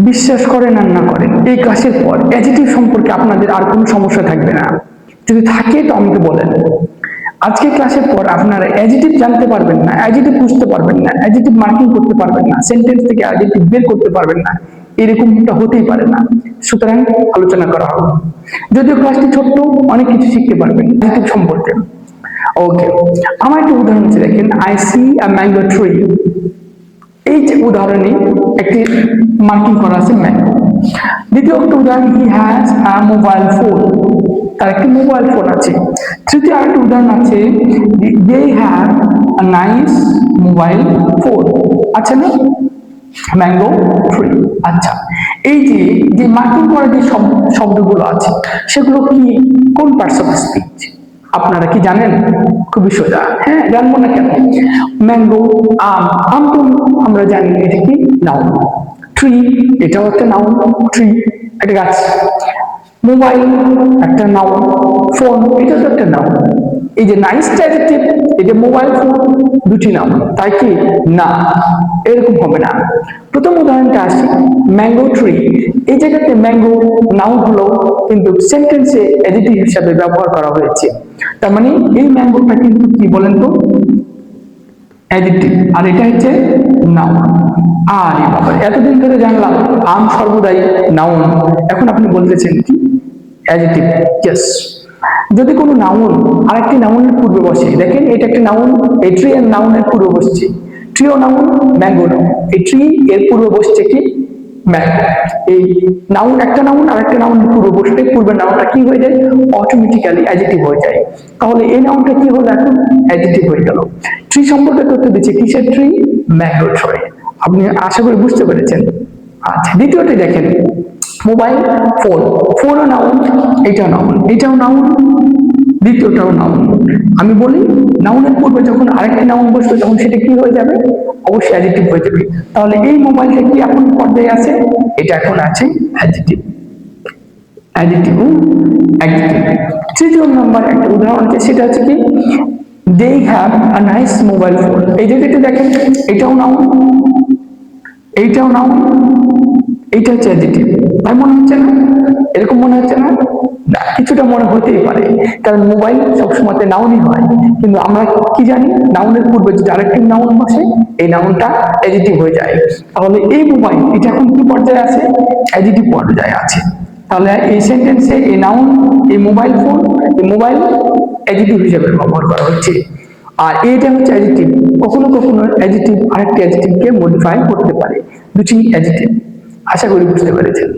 বিশ্বাস করেন আর না করেন, এই ক্লাসের পর অ্যাডজেক্টিভ সম্পর্কে আপনাদের আর কোনো সমস্যা থাকবে না। যদি থাকে তো আমাকে বলেন। আজকে ক্লাসের পর আপনারা অ্যাডজেক্টিভ জানতে পারবেন না, অ্যাডজেক্টিভ বুঝতে পারবেন না, অ্যাডজেক্টিভ মার্কিং করতে পারবেন না, সেন্টেন্স থেকে অ্যাডজেক্টিভ বের করতে পারবেন না, এরকমটা হতেই পারে না। সুতরাং আলোচনা করা হবে। যদিও ক্লাসটি ছোট্ট, অনেক কিছু শিখতে পারবেন অ্যাডজেক্টিভ সম্পর্কে। ওকে, আমার একটা উদাহরণ হচ্ছে, দেখেন, I C a mango tree. এই যে উদাহরণে একটি মার্কিং করা আছে ম্যাঙ্গো। দ্বিতীয় একটা উদাহরণ, he has a mobile phone, তার একটি মোবাইল ফোন আছে। তৃতীয় আরেকটা উদাহরণ আছে, they have a nice mobile phone, আছে না, ম্যাঙ্গো ট্রি। আচ্ছা, এই যে যে মার্কিং করা যে শব্দগুলো আছে সেগুলো কি, কোন পার্টস অফ স্পিচ আপনারা কি জানেন? খুবই সোজা, হ্যাঁ, জানবো না কেন? ম্যাঙ্গো, আম, আম তো আমরা জানি এটা কি নাউন। ট্রি, এটাও একটা নাউন, ট্রি একটা গাছ। মোবাইল একটা নাউন, ফোন এটা তো একটা নাউন। এই যে নাইস অ্যাডজেক্টিভ, এই যে মোবাইল ফোন, দুটি নাউন, তাই কি না? এরকম হবে না। প্রথম উদাহরণটা আসি, ম্যাঙ্গো ট্রি। এই জায়গাতে ম্যাঙ্গো নাউন হলো, কিন্তু সেন্টেন্সে অ্যাডজেক্টিভ হিসাবে ব্যবহার করা হয়েছে। তার মানে এই ম্যাঙ্গোটা কিন্তু কি বলেন তো, অ্যাডজেক্টিভ, আর এটা হচ্ছে নাউন। আর এতদিন ধরে জানলাম আম সর্বদাই নাউন, এখন আপনি বলতেছেন কি অ্যাডজেক্টিভ। ইয়েস, যদি কোনো নাউন আরেকটি নাউনের পূর্বে বসে, দেখেন এটা একটা নাউন, এই ট্রি এর নাউনের পূর্বে বসছে, ট্রিও নাউন, ম্যাঙ্গো নাউন, এই ট্রি এর পূর্বে বসছে কি ম্যাঙ্গো। এই নাউন একটা নাউন আর একটা নাউনের পূর্বে বসলে পূর্বের নাউনটা কি হয়ে যায়, অটোমেটিক্যালি অ্যাডজেক্টিভ হয়ে যায়। তাহলে এই নাউনটা কি হলো, এখন অ্যাডজেক্টিভ হয়ে গেল। ট্রি সম্পর্কে তথ্য দিচ্ছে, কিসের ট্রি, ম্যাঙ্গো ট্রি। আপনি আশা করি বুঝতে পেরেছেন। আচ্ছা, দ্বিতীয়টি দেখেন, মোবাইল ফোন, ফোনও নাউন, এটাও নাউন, এটাও নাউন, দ্বিতীয়টাও নাউন। আমি বলি নাউনের পূর্বে যখন আরেকটি নাউন বসবে তখন সেটা কি হয়ে যাবে, অবশ্যই অ্যাডজেক্টিভ হয়ে যাবে। তাহলে এই মোবাইলটা কি এখন পর্যায়ে আছে, এটা এখন আছে অ্যাডজেক্টিভ, অ্যাডজেক্টিভ, অ্যাডজেক্টিভ। তৃতীয় নম্বর একটা উদাহরণ আছে, সেটা হচ্ছে কি, they have a nice mobile phone. এই জায়গাটা দেখেন, এটাও নাউন, এইটাও নাউন, এইটা হচ্ছে অ্যাডজেক্টিভ। তাই মনে হচ্ছে না? এরকম মনে হচ্ছে না? না, কিছুটা মনে হতেই পারে, কারণ মোবাইল সবসময় নাউনই হয়, কিন্তু আমরা কি জানি, নাউনের পূর্বে যদি আরেকটি নাউন বসে এই নাউনটা অ্যাডজেক্টিভ হয়ে যায়। তাহলে এই মোবাইল এটা এখন কি পর্যায়ে আছে, অ্যাডজেক্টিভ পর্যায়ে আছে। তাহলে এই সেন্টেন্সে এই নাউন, এই মোবাইল ফোন, এই মোবাইল অ্যাডজেক্টিভ হিসেবে ব্যবহার করা হচ্ছে। আর এইটা হচ্ছে অ্যাডজেক্টিভ। কখনো কখনো অ্যাডজেক্টিভ আরেকটি অ্যাডজেক্টিভকে মডিফাই করতে পারে, দুটি অ্যাডজেক্টিভ। আশা করি বুঝতে পেরেছেন।